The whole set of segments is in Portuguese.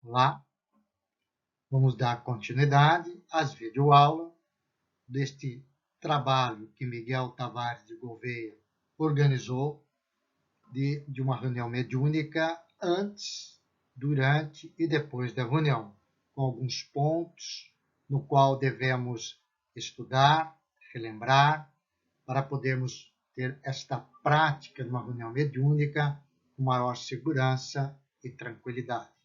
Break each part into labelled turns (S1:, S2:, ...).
S1: Olá, vamos dar continuidade às videoaulas deste trabalho que Miguel Tavares de Gouveia organizou de uma reunião mediúnica antes, durante e depois da reunião, com alguns pontos no qual devemos estudar, relembrar, para podermos ter esta prática de uma reunião mediúnica com maior segurança e tranquilidade.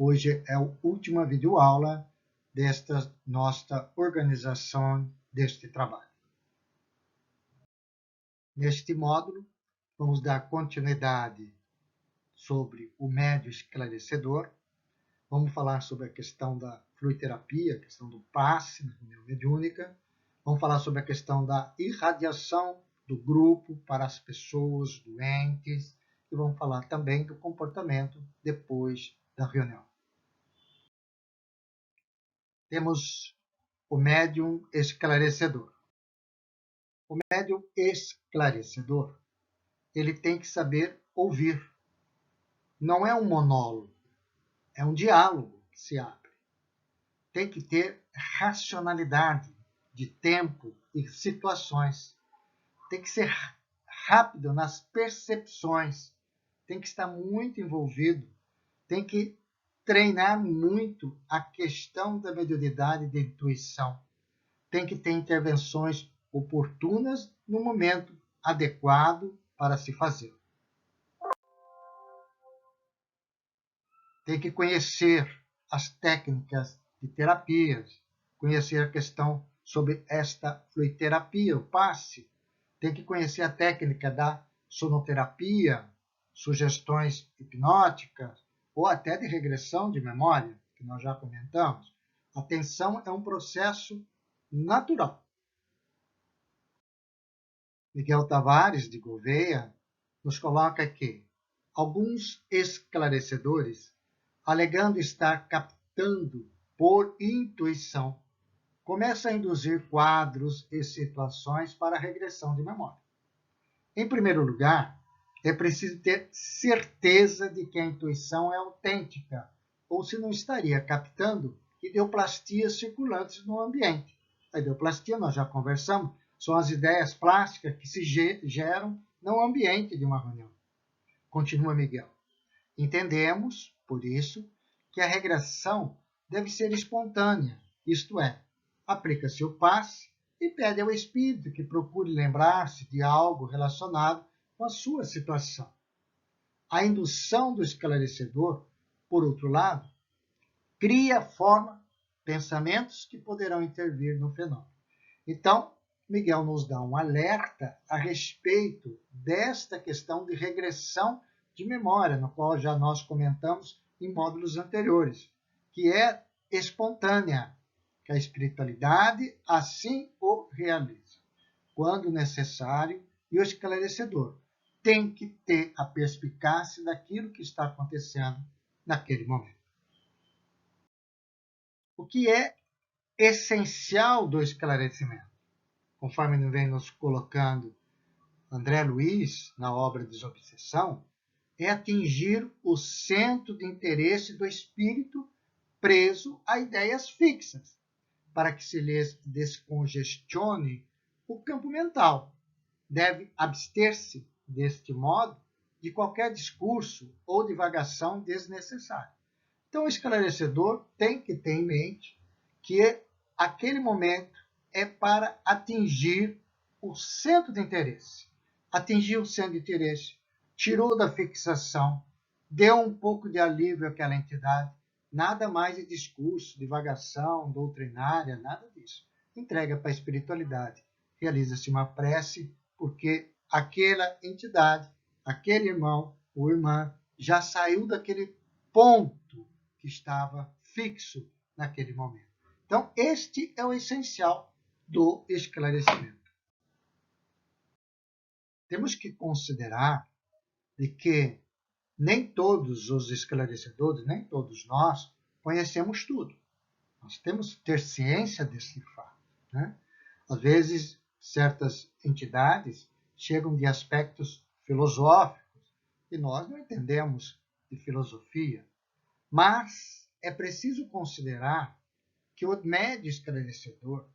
S1: Hoje é a última videoaula desta nossa organização deste trabalho. Neste módulo, vamos dar continuidade sobre o médio esclarecedor. Vamos falar sobre a questão da fluiderapia, a questão do passe na reunião mediúnica. Vamos falar sobre a questão da irradiação do grupo para as pessoas doentes. E vamos falar também do comportamento depois da reunião. Temos o médium esclarecedor. O médium esclarecedor, ele tem que saber ouvir. Não é um monólogo, é um diálogo que se abre. Tem que ter racionalidade de tempo e situações. Tem que ser rápido nas percepções. Tem que estar muito envolvido. Tem que treinar muito a questão da mediunidade e da intuição. Tem que ter intervenções oportunas no momento adequado para se fazer. Tem que conhecer as técnicas de terapias, conhecer a questão sobre esta fluiderapia, o passe. Tem que conhecer a técnica da sonoterapia, sugestões hipnóticas ou até de regressão de memória, que nós já comentamos. A atenção é um processo natural. Miguel Tavares de Gouveia nos coloca que alguns esclarecedores, alegando estar captando por intuição, começam a induzir quadros e situações para a regressão de memória. Em primeiro lugar, é preciso ter certeza de que a intuição é autêntica, ou se não estaria captando ideoplastias circulantes no ambiente. A ideoplastia, nós já conversamos, são as ideias plásticas que se geram no ambiente de uma reunião. Continua Miguel. Entendemos, por isso, que a regressão deve ser espontânea, isto é, aplica-se o passe e pede ao espírito que procure lembrar-se de algo relacionado com a sua situação. A indução do esclarecedor, por outro lado, cria forma, pensamentos que poderão intervir no fenômeno. Então, Miguel nos dá um alerta a respeito desta questão de regressão de memória, no qual já nós comentamos em módulos anteriores, que é espontânea, que a espiritualidade assim o realiza, quando necessário, e o esclarecedor tem que ter a perspicácia daquilo que está acontecendo naquele momento. O que é essencial do esclarecimento? Conforme vem nos colocando André Luiz na obra Desobsessão, é atingir o centro de interesse do espírito preso a ideias fixas, para que se lhes descongestione o campo mental. Deve abster-se, deste modo, de qualquer discurso ou divagação desnecessária. Então, o esclarecedor tem que ter em mente que aquele momento é para atingir o centro de interesse. Atingiu o centro de interesse, tirou da fixação, deu um pouco de alívio àquela entidade, nada mais de discurso, divagação, doutrinária, nada disso. Entrega para a espiritualidade. Realiza-se uma prece, porque aquela entidade, aquele irmão ou irmã, já saiu daquele ponto que estava fixo naquele momento. Então, este é o essencial do esclarecimento. Temos que considerar de que nem todos os esclarecedores, nem todos nós, conhecemos tudo. Nós temos que ter ciência desse fato. Né? Às vezes, certas entidades chegam de aspectos filosóficos e nós não entendemos de filosofia. Mas é preciso considerar que o médio esclarecedor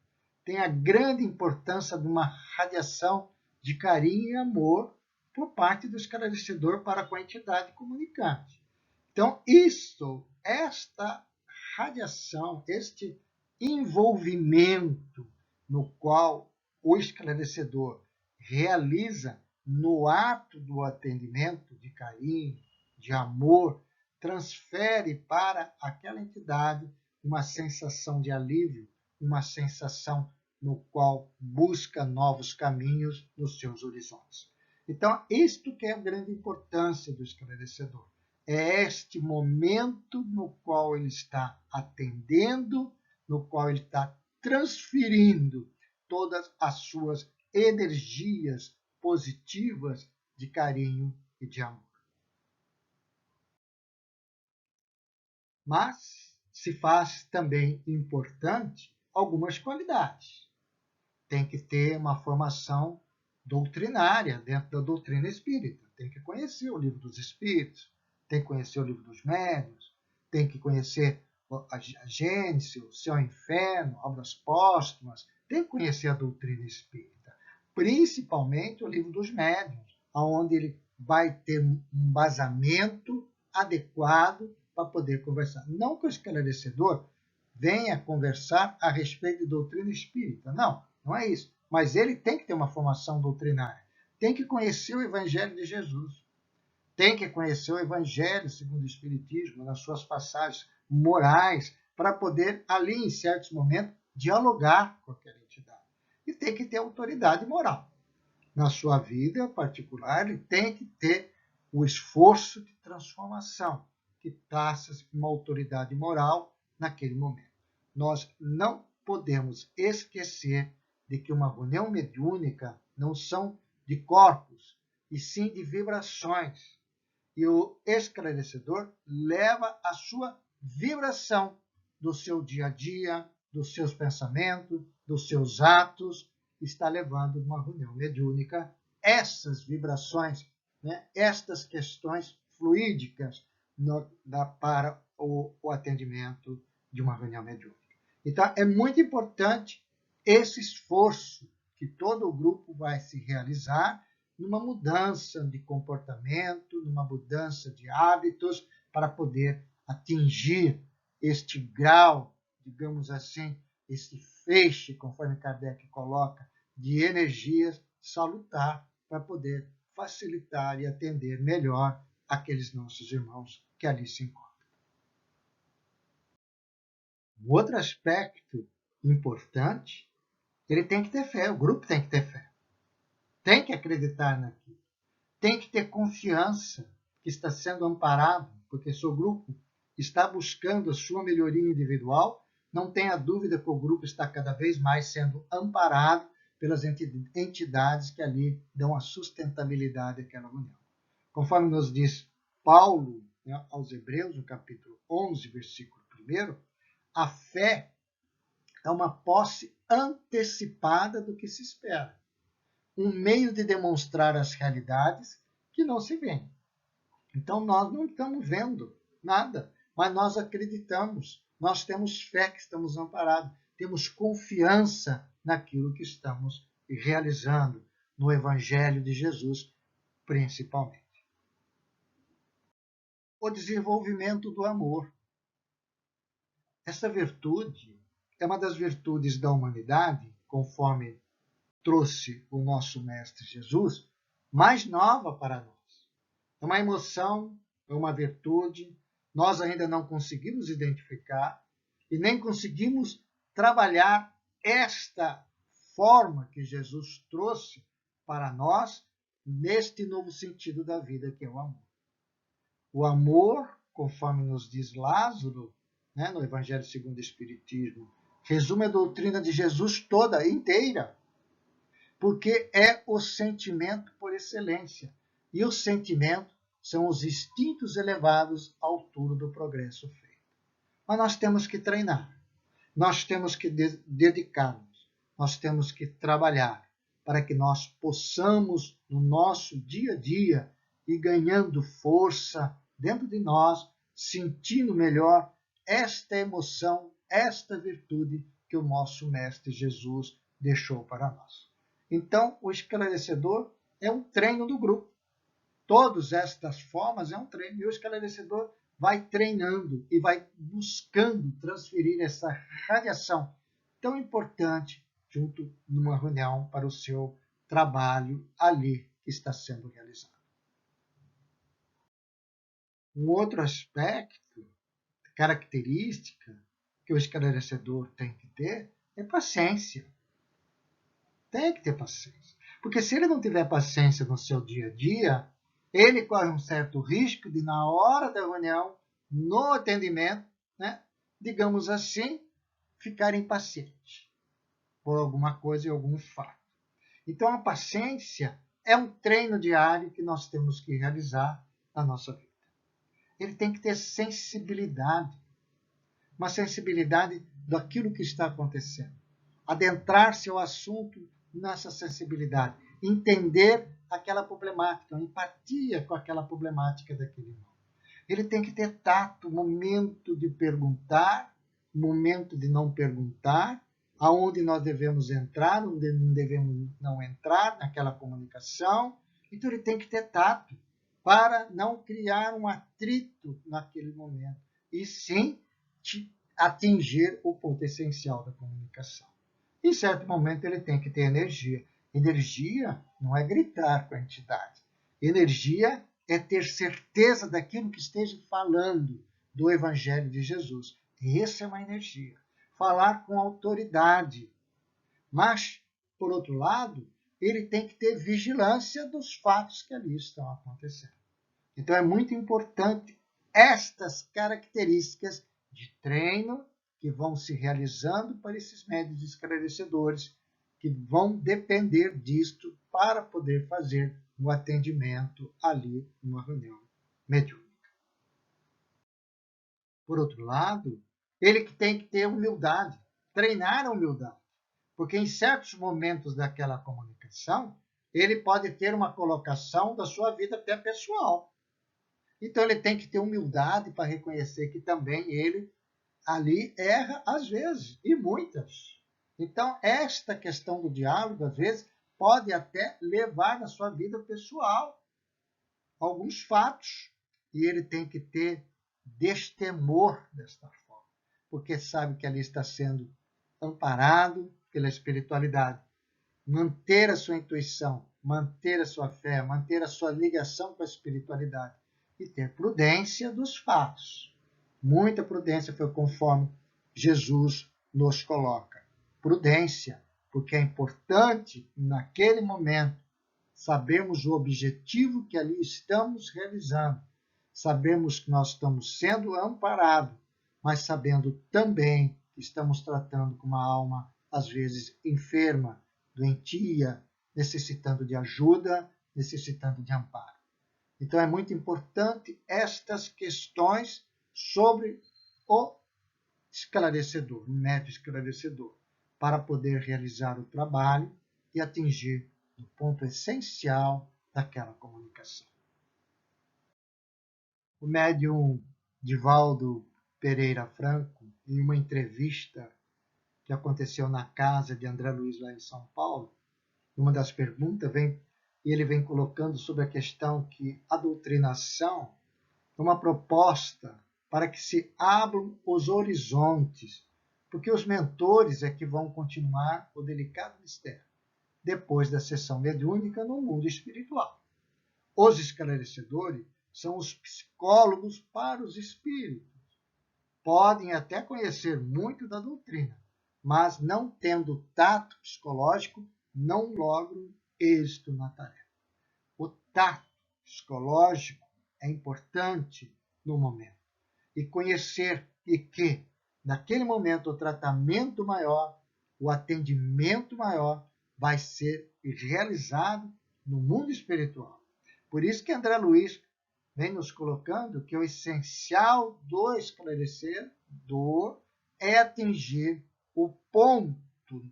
S1: tem a grande importância de uma radiação de carinho e amor por parte do esclarecedor para com a entidade comunicante. Então, esta radiação, este envolvimento no qual o esclarecedor realiza no ato do atendimento de carinho, de amor, transfere para aquela entidade uma sensação de alívio, uma sensação no qual busca novos caminhos nos seus horizontes. Então, isto que é a grande importância do esclarecedor. É este momento no qual ele está atendendo, no qual ele está transferindo todas as suas energias positivas de carinho e de amor. Mas se faz também importante algumas qualidades. Tem que ter uma formação doutrinária dentro da doutrina espírita. Tem que conhecer o livro dos espíritos, tem que conhecer o livro dos médiuns, tem que conhecer a Gênesis, o céu e o inferno, obras póstumas, tem que conhecer a doutrina espírita, principalmente o livro dos médiuns, onde ele vai ter um embasamento adequado para poder conversar. Não que o esclarecedor venha conversar a respeito de doutrina espírita, não é isso. Mas ele tem que ter uma formação doutrinária, tem que conhecer o Evangelho de Jesus, tem que conhecer o Evangelho segundo o Espiritismo, nas suas passagens morais, para poder, ali, em certos momentos, dialogar com aquela entidade. E tem que ter autoridade moral. Na sua vida particular, ele tem que ter o esforço de transformação, que traça uma autoridade moral naquele momento. Nós não podemos esquecer de que uma reunião mediúnica não são de corpos, e sim de vibrações. E o esclarecedor leva a sua vibração do seu dia a dia, dos seus pensamentos, dos seus atos, está levando uma reunião mediúnica essas vibrações, estas questões fluídicas para o atendimento de uma reunião mediúnica. Então, é muito importante esse esforço que todo o grupo vai se realizar numa mudança de comportamento, numa mudança de hábitos, para poder atingir este grau, digamos assim, este feixe, conforme Kardec coloca, de energias salutar, para poder facilitar e atender melhor aqueles nossos irmãos que ali se encontram. Um outro aspecto importante, ele tem que ter fé, o grupo tem que ter fé. Tem que acreditar naquilo. Tem que ter confiança que está sendo amparado, porque seu grupo está buscando a sua melhoria individual. Não tenha dúvida que o grupo está cada vez mais sendo amparado pelas entidades que ali dão a sustentabilidade àquela união. Conforme nos diz Paulo, aos Hebreus, no capítulo 11, versículo 1, a fé é uma posse antecipada do que se espera. Um meio de demonstrar as realidades que não se veem. Então, nós não estamos vendo nada, mas nós acreditamos, nós temos fé que estamos amparados, temos confiança naquilo que estamos realizando, no Evangelho de Jesus, principalmente. O desenvolvimento do amor. Essa virtude é uma das virtudes da humanidade, conforme trouxe o nosso Mestre Jesus, mais nova para nós. É uma emoção, é uma virtude, nós ainda não conseguimos identificar e nem conseguimos trabalhar esta forma que Jesus trouxe para nós neste novo sentido da vida, que é o amor. O amor, conforme nos diz Lázaro, no Evangelho segundo o Espiritismo, resume a doutrina de Jesus toda, inteira, porque é o sentimento por excelência. E o sentimento são os instintos elevados à altura do progresso feito. Mas nós temos que treinar, nós temos que dedicar-nos, nós temos que trabalhar para que nós possamos, no nosso dia a dia, ir ganhando força dentro de nós, sentindo melhor esta emoção, esta virtude que o nosso Mestre Jesus deixou para nós. Então, o esclarecedor é um treino do grupo. Todas estas formas é um treino. E o esclarecedor vai treinando e vai buscando transferir essa radiação tão importante junto numa reunião para o seu trabalho ali que está sendo realizado. Um outro aspecto, característica que o esclarecedor tem que ter é paciência. Tem que ter paciência. Porque se ele não tiver paciência no seu dia a dia, ele corre um certo risco de, na hora da reunião, no atendimento, né, digamos assim, ficar impaciente por alguma coisa e algum fato. Então, a paciência é um treino diário que nós temos que realizar na nossa vida. Ele tem que ter sensibilidade, uma sensibilidade daquilo que está acontecendo. Adentrar-se ao assunto nessa sensibilidade, entender aquela problemática, empatia com aquela problemática daquele irmão. Ele tem que ter tato, momento de perguntar, momento de não perguntar, aonde nós devemos entrar, onde não devemos não entrar naquela comunicação. Então ele tem que ter tato para não criar um atrito naquele momento, e sim atingir o ponto essencial da comunicação. Em certo momento ele tem que ter energia. Energia não é gritar com a entidade. Energia é ter certeza daquilo que esteja falando do Evangelho de Jesus. Essa é uma energia. Falar com autoridade. Mas, por outro lado, ele tem que ter vigilância dos fatos que ali estão acontecendo. Então é muito importante estas características de treino que vão se realizando para esses médiuns esclarecedores, que vão depender disto para poder fazer um atendimento ali numa reunião mediúnica. Por outro lado, ele que tem que ter humildade, treinar a humildade, porque em certos momentos daquela comunicação, ele pode ter uma colocação da sua vida até pessoal. Então ele tem que ter humildade para reconhecer que também ele ali erra às vezes, e muitas. Então, esta questão do diálogo, às vezes, pode até levar na sua vida pessoal alguns fatos, e ele tem que ter destemor desta forma, porque sabe que ali está sendo amparado pela espiritualidade. Manter a sua intuição, manter a sua fé, manter a sua ligação com a espiritualidade e ter prudência dos fatos. Muita prudência foi conforme Jesus nos coloca. Prudência, porque é importante, naquele momento, sabermos o objetivo que ali estamos realizando. Sabemos que nós estamos sendo amparados, mas sabendo também que estamos tratando com uma alma, às vezes, enferma, doentia, necessitando de ajuda, necessitando de amparo. Então é muito importante estas questões sobre o esclarecedor, o médium esclarecedor, para poder realizar o trabalho e atingir o ponto essencial daquela comunicação. O médium Divaldo Pereira Franco, em uma entrevista que aconteceu na casa de André Luiz, lá em São Paulo, uma das perguntas ele vem colocando sobre a questão que a doutrinação é uma proposta para que se abram os horizontes, porque os mentores é que vão continuar o delicado mistério depois da sessão mediúnica no mundo espiritual. Os esclarecedores são os psicólogos para os espíritos. Podem até conhecer muito da doutrina, mas não tendo tato psicológico, não logram êxito na tarefa. O tato psicológico é importante no momento. E conhecer que, naquele momento, o tratamento maior, o atendimento maior, vai ser realizado no mundo espiritual. Por isso que André Luiz vem nos colocando que o essencial do esclarecedor é atingir o ponto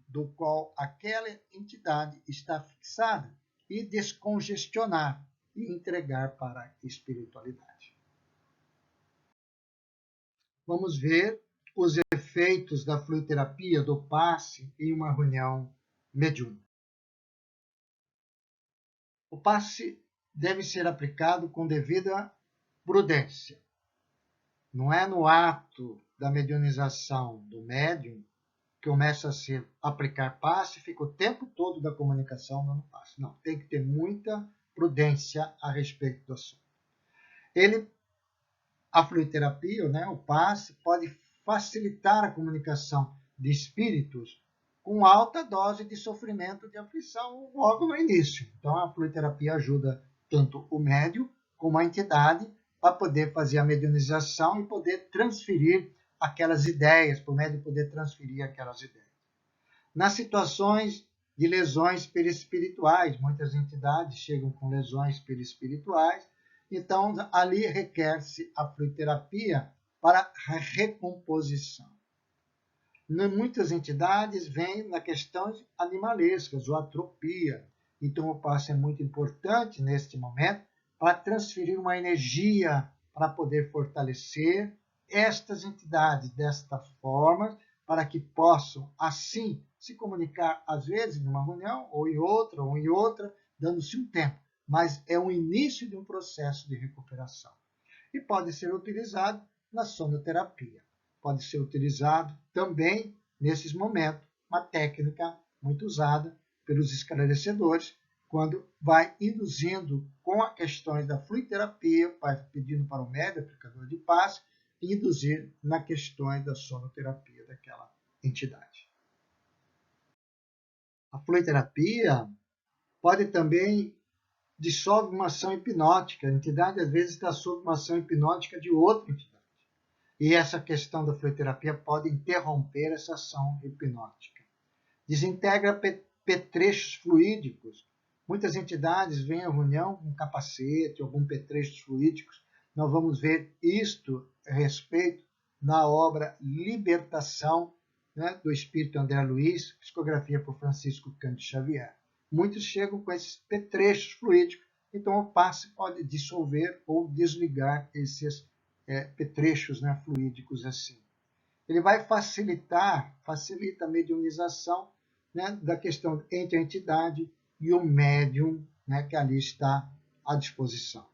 S1: do qual aquela entidade está fixada e descongestionar e entregar para a espiritualidade. vamos ver os efeitos da fluidoterapia, do passe, em uma reunião mediúnica. O passe deve ser aplicado com devida prudência. Não é no ato da mediunização do médium que começa a se aplicar passe e fica o tempo todo da comunicação dando passe. Não, tem que ter muita prudência a respeito do assunto. A fluidoterapia, né, o passe, pode facilitar a comunicação de espíritos com alta dose de sofrimento de aflição logo no início. Então, a fluidoterapia ajuda tanto o médium como a entidade para poder fazer a mediunização e poder transferir aquelas ideias, para o médium poder transferir aquelas ideias. Nas situações de lesões perispirituais, muitas entidades chegam com lesões perispirituais, então ali requer-se a fluidoterapia para a recomposição. Muitas entidades vêm na questões animalescas, ou atropia. Então o passe é muito importante neste momento para transferir uma energia para poder fortalecer estas entidades desta forma, para que possam, assim, se comunicar, às vezes, em uma reunião, ou em outra, dando-se um tempo. Mas é o início de um processo de recuperação. E pode ser utilizado na sonoterapia. Pode ser utilizado também, nesses momentos, uma técnica muito usada pelos esclarecedores, quando vai induzindo com as questões da fluidoterapia, pedindo para o médium, aplicador de passe, induzir nas questões da sonoterapia daquela entidade. A fluidoterapia pode também dissolver uma ação hipnótica. A entidade, às vezes, está sob uma ação hipnótica de outra entidade. E essa questão da fluidoterapia pode interromper essa ação hipnótica. Desintegra petrechos fluídicos. Muitas entidades vêm à reunião com capacete, algum petrechos fluídicos. Nós vamos ver isto a respeito na obra Libertação, né, do Espírito André Luiz, psicografia por Francisco Cândido Xavier. Muitos chegam com esses petrechos fluídicos, então o passe pode dissolver ou desligar esses petrechos, né, fluídicos assim. Ele vai facilita a mediunização, né, da questão entre a entidade e o médium, né, que ali está à disposição.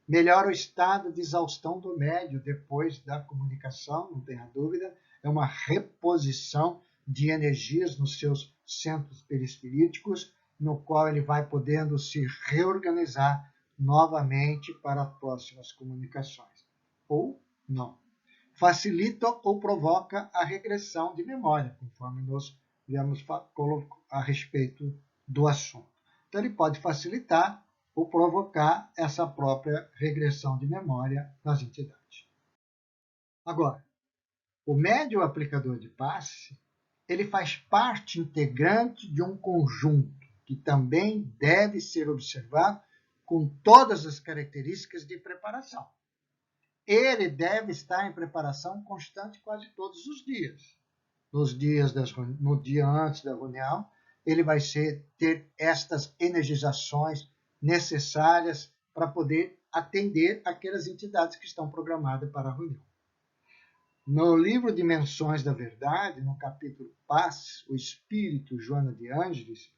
S1: Melhora o estado de exaustão do médium depois da comunicação, não tenha dúvida, é uma reposição de energias nos seus centros perispiríticos, no qual ele vai podendo se reorganizar novamente para as próximas comunicações. Ou não. Facilita ou provoca a regressão de memória, conforme nós viemos a respeito do assunto. Então, ele pode facilitar ou provocar essa própria regressão de memória nas entidades. Agora, o médium aplicador de passe, ele faz parte integrante de um conjunto que também deve ser observado com todas as características de preparação. Ele deve estar em preparação constante quase todos os dias. No dia antes da reunião, ele vai ter estas energizações necessárias para poder atender aquelas entidades que estão programadas para a reunião. No livro Dimensões da Verdade, no capítulo Paz, o Espírito Joana de Ângeles,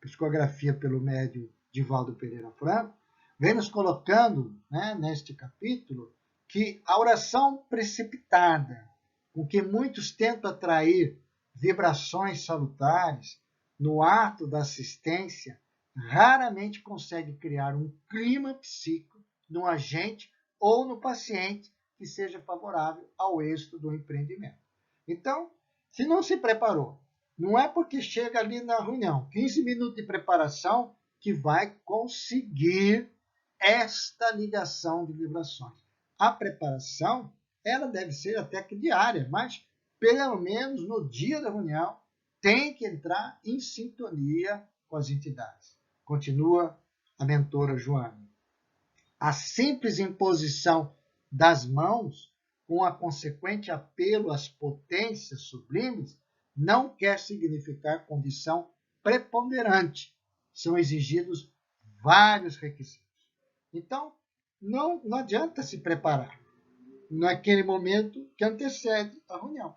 S1: psicografia pelo médium Divaldo Pereira Franco, vem nos colocando, né, neste capítulo, que a oração precipitada, com que muitos tentam atrair vibrações salutares no ato da assistência, raramente consegue criar um clima psíquico no agente ou no paciente que seja favorável ao êxito do empreendimento. Então, se não se preparou, não é porque chega ali na reunião, 15 minutos de preparação, que vai conseguir esta ligação de vibrações. A preparação, ela deve ser até que diária, mas pelo menos no dia da reunião tem que entrar em sintonia com as entidades. Continua a mentora Joana. A simples imposição das mãos, com a consequente apelo às potências sublimes, não quer significar condição preponderante. São exigidos vários requisitos. Então, não adianta se preparar. naquele momento que antecede a reunião.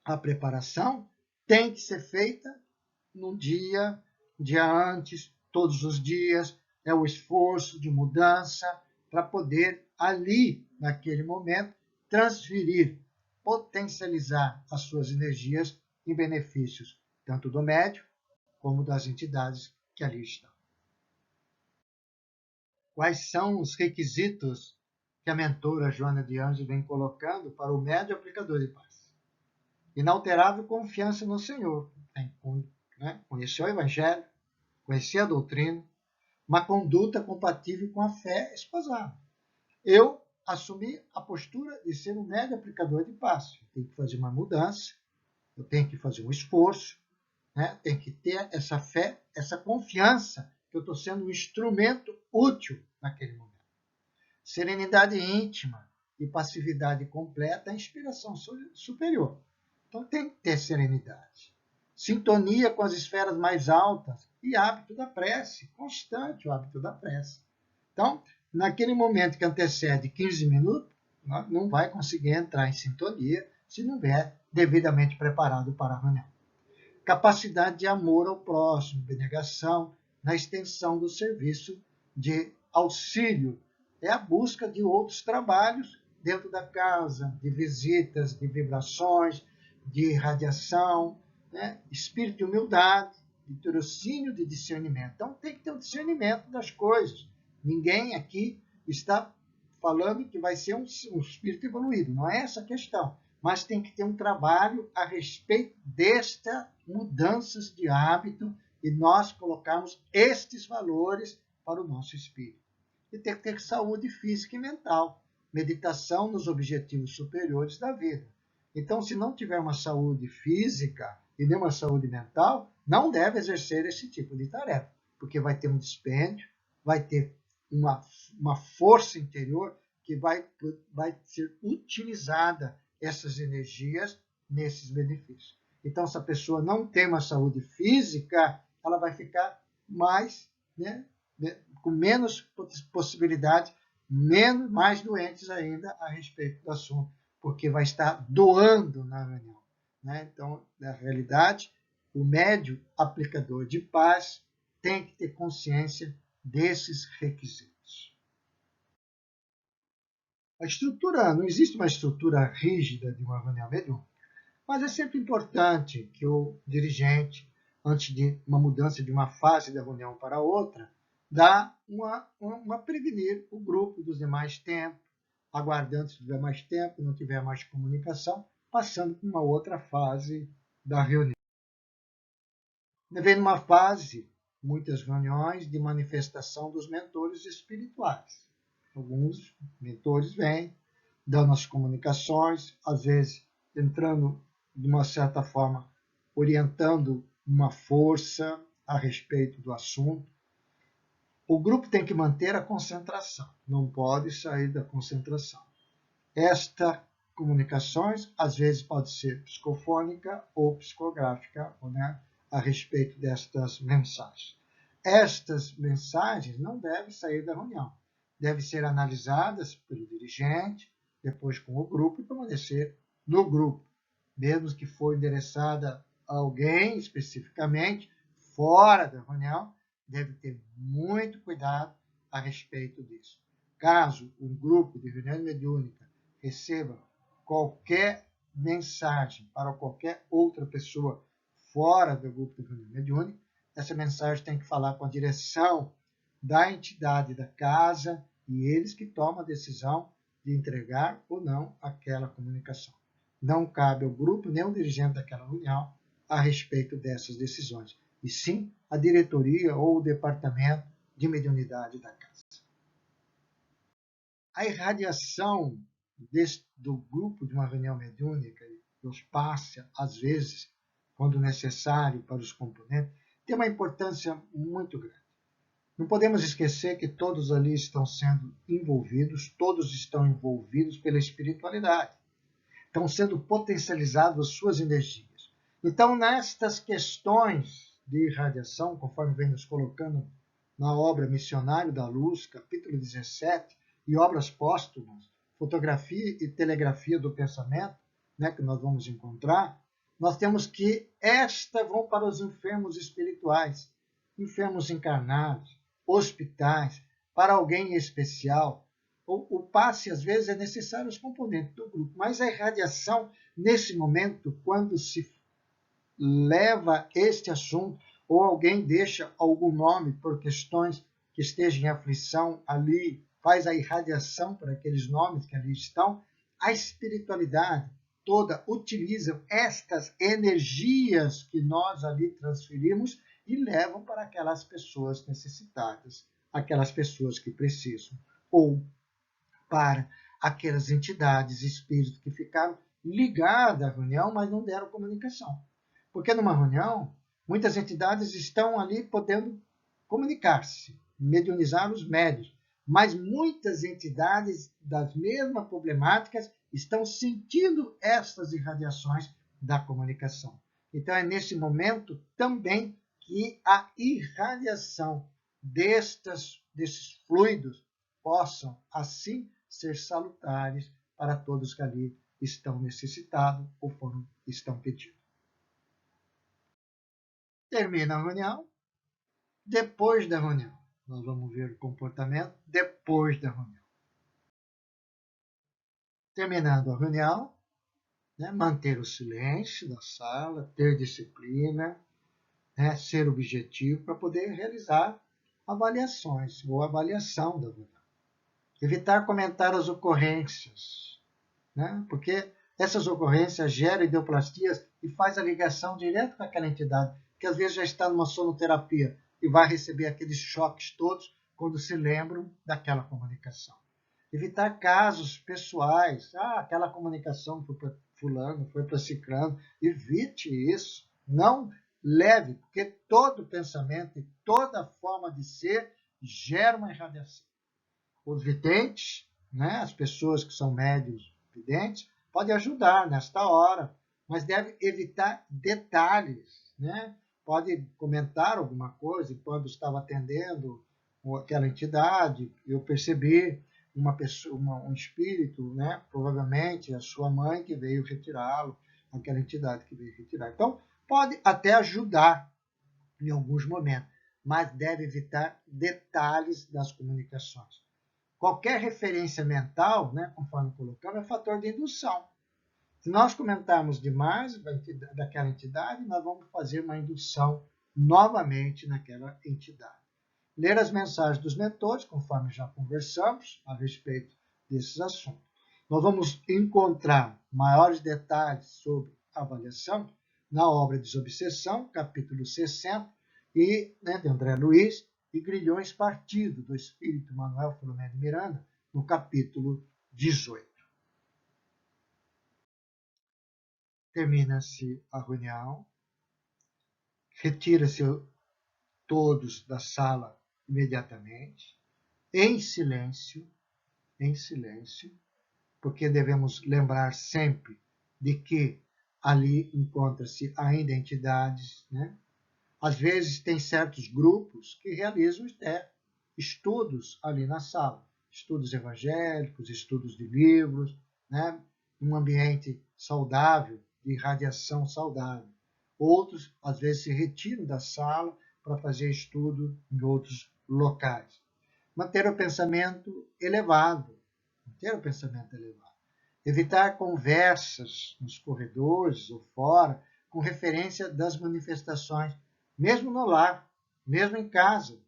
S1: A preparação tem que ser feita no dia antes, todos os dias, é o esforço de mudança para poder ali, naquele momento, transferir, potencializar as suas energias em benefícios tanto do médium como das entidades que ali estão. Quais são os requisitos que a mentora Joana de Anjos vem colocando para o médium aplicador de paz? Inalterável confiança no Senhor, conhecer o Evangelho, conhecer a doutrina, uma conduta compatível com a fé esposada. Eu assumi a postura de ser um médium aplicador de paz. Eu tenho que fazer uma mudança, eu tenho que fazer um esforço, tenho que ter essa fé, essa confiança que eu estou sendo um instrumento útil naquele momento. Serenidade íntima e passividade completa é a inspiração superior. Então tem que ter serenidade. Sintonia com as esferas mais altas e hábito da prece, constante o hábito da prece. Então, naquele momento que antecede 15 minutos, não vai conseguir entrar em sintonia se não vier devidamente preparado para a reunião. Capacidade de amor ao próximo, abnegação na extensão do serviço de auxílio. É a busca de outros trabalhos dentro da casa, de visitas, de vibrações, de radiação, espírito de humildade, de tirocínio, de discernimento. Então tem que ter um discernimento das coisas. Ninguém aqui está falando que vai ser um espírito evoluído, não é essa a questão. Mas tem que ter um trabalho a respeito destas mudanças de hábito e nós colocarmos estes valores para o nosso espírito. E tem que ter saúde física e mental, meditação nos objetivos superiores da vida. Então, se não tiver uma saúde física e nem uma saúde mental, não deve exercer esse tipo de tarefa, porque vai ter um dispêndio, vai ter uma força interior que vai ser utilizada essas energias nesses benefícios. Então, se a pessoa não tem uma saúde física, ela vai ficar mais, com menos possibilidade, mais doentes ainda a respeito do assunto, porque vai estar doando na reunião. Então, na realidade, o médium aplicador de paz tem que ter consciência desses requisitos. A estrutura, não existe uma estrutura rígida de uma reunião mediúnica, mas é sempre importante que o dirigente, antes de uma mudança de uma fase da reunião para outra, dá uma prevenir o grupo dos demais tempos, aguardando se tiver mais tempo, não tiver mais comunicação, passando para uma outra fase da reunião. Vem numa fase, muitas reuniões de manifestação dos mentores espirituais. Alguns mentores vêm, dando as comunicações, às vezes entrando de uma certa forma, orientando uma força a respeito do assunto. O grupo tem que manter a concentração, não pode sair da concentração. Estas comunicações, às vezes, pode ser psicofônica ou psicográfica, a respeito destas mensagens. Estas mensagens não devem sair da reunião, devem ser analisadas pelo dirigente, depois com o grupo e permanecer no grupo, mesmo que for endereçada a alguém especificamente, fora da reunião, deve ter muito cuidado a respeito disso. Caso um grupo de reunião mediúnica receba qualquer mensagem para qualquer outra pessoa fora do grupo de reunião mediúnica, essa mensagem tem que falar com a direção da entidade da casa e eles que tomam a decisão de entregar ou não aquela comunicação. Não cabe ao grupo nem ao dirigente daquela reunião a respeito dessas decisões, e sim a diretoria ou o departamento de mediunidade da casa. A irradiação do grupo de uma reunião mediúnica, dos passe, às vezes, quando necessário para os componentes, tem uma importância muito grande. Não podemos esquecer que todos ali estão sendo envolvidos, todos estão envolvidos pela espiritualidade. Estão sendo potencializadas as suas energias. Então, nestas questões de irradiação, conforme vem nos colocando na obra Missionário da Luz, capítulo 17, e obras póstumas, fotografia e telegrafia do pensamento, né, que nós vamos encontrar, nós temos que estas vão para os enfermos espirituais, enfermos encarnados, hospitais, para alguém especial. O passe, às vezes, é necessário os componentes do grupo, mas a irradiação, nesse momento, quando se leva este assunto, ou alguém deixa algum nome por questões que estejam em aflição ali, faz a irradiação para aqueles nomes que ali estão, a espiritualidade toda utiliza estas energias que nós ali transferimos e levam para aquelas pessoas necessitadas, aquelas pessoas que precisam, ou para aquelas entidades, espíritos que ficaram ligados à reunião, mas não deram comunicação. Porque numa reunião, muitas entidades estão ali podendo comunicar-se, mediunizar os médios, mas muitas entidades das mesmas problemáticas estão sentindo estas irradiações da comunicação. Então é nesse momento também que a irradiação desses fluidos possam assim ser salutares para todos que ali estão necessitados ou estão pedindo. Termina a reunião. Depois da reunião, nós vamos ver o comportamento depois da reunião. Terminando a reunião, né, manter o silêncio da sala, ter disciplina, né, ser objetivo para poder realizar avaliações ou avaliação da reunião. Evitar comentar as ocorrências, né, porque essas ocorrências geram idioplastias e faz a ligação direto com aquela entidade, que às vezes já está numa sonoterapia e vai receber aqueles choques todos quando se lembram daquela comunicação. Evitar casos pessoais. Aquela comunicação foi para fulano, foi para ciclano. Evite isso. Não leve, porque todo pensamento e toda forma de ser gera uma irradiação. Os videntes, né, as pessoas que são médios videntes, podem ajudar nesta hora, mas deve evitar detalhes, né? Pode comentar alguma coisa, enquanto estava atendendo aquela entidade, eu percebi uma pessoa, um espírito, né? Provavelmente a sua mãe que veio retirá-lo, aquela entidade que veio retirar. Então, pode até ajudar em alguns momentos, mas deve evitar detalhes das comunicações. Qualquer referência mental, né, conforme colocamos, é fator de indução. Se nós comentarmos demais daquela entidade, nós vamos fazer uma indução novamente naquela entidade. Ler as mensagens dos mentores, conforme já conversamos a respeito desses assuntos. Nós vamos encontrar maiores detalhes sobre avaliação na obra Desobsessão, capítulo 60, e, né, de André Luiz, e Grilhões Partido, do Espírito Manuel Filomeno de Miranda, no capítulo 18. Termina-se a reunião, retira-se todos da sala imediatamente, em silêncio, porque devemos lembrar sempre de que ali encontra-se ainda entidades, né? Às vezes tem certos grupos que realizam estudos ali na sala, estudos evangélicos, estudos de livros, né? Um ambiente saudável, de radiação saudável. Outros, às vezes, se retiram da sala para fazer estudo em outros locais. Manter o pensamento elevado. Evitar conversas nos corredores ou fora com referência das manifestações, mesmo no lar, mesmo em casa.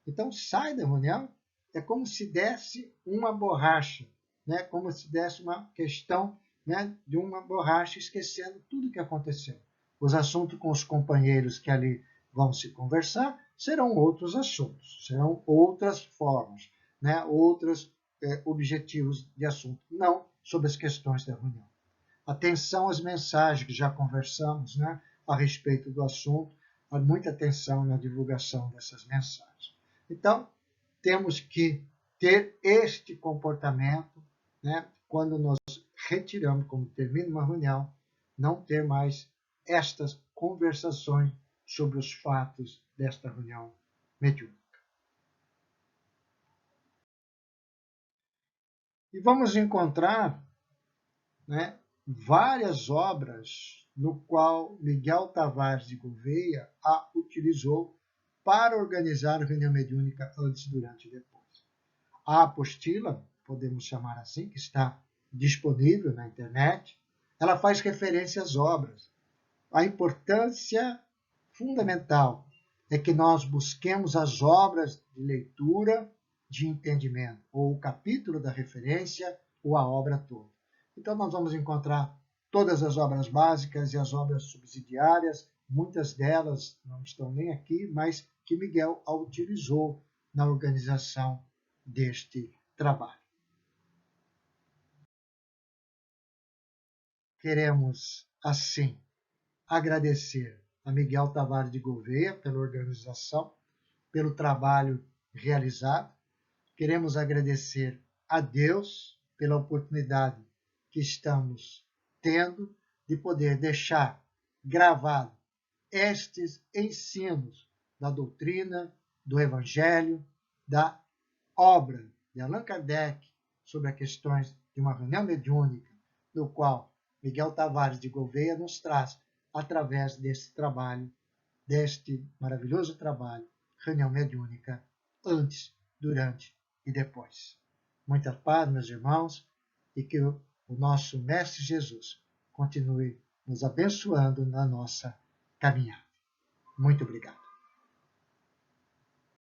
S1: Então, sai da reunião, é como se desse uma borracha, né? Como se desse uma questão, né, de uma borracha, esquecendo tudo o que aconteceu. Os assuntos com os companheiros que ali vão se conversar serão outros assuntos, serão outras formas, né, outros objetivos de assunto, não sobre as questões da reunião. Atenção às mensagens que já conversamos, né, a respeito do assunto, muita atenção na divulgação dessas mensagens. Então, temos que ter este comportamento, né, quando nós retiramos, como termina uma reunião, não ter mais estas conversações sobre os fatos desta reunião mediúnica. E vamos encontrar, né, várias obras no qual Miguel Tavares de Gouveia a utilizou para organizar a reunião mediúnica antes, durante e depois. A apostila, podemos chamar assim, que está disponível na internet, ela faz referência às obras. A importância fundamental é que nós busquemos as obras de leitura, de entendimento, ou o capítulo da referência, ou a obra toda. Então, nós vamos encontrar todas as obras básicas e as obras subsidiárias, muitas delas não estão nem aqui, mas que Miguel a utilizou na organização deste trabalho. Queremos, assim, agradecer a Miguel Tavares de Gouveia pela organização, pelo trabalho realizado. Queremos agradecer a Deus pela oportunidade que estamos tendo de poder deixar gravado estes ensinos da doutrina, do Evangelho, da obra de Allan Kardec sobre as questões de uma reunião mediúnica, no qual Miguel Tavares de Gouveia nos traz através deste trabalho, deste maravilhoso trabalho, reunião mediúnica, antes, durante e depois. Muita paz, meus irmãos, e que o nosso Mestre Jesus continue nos abençoando na nossa caminhada. Muito obrigado.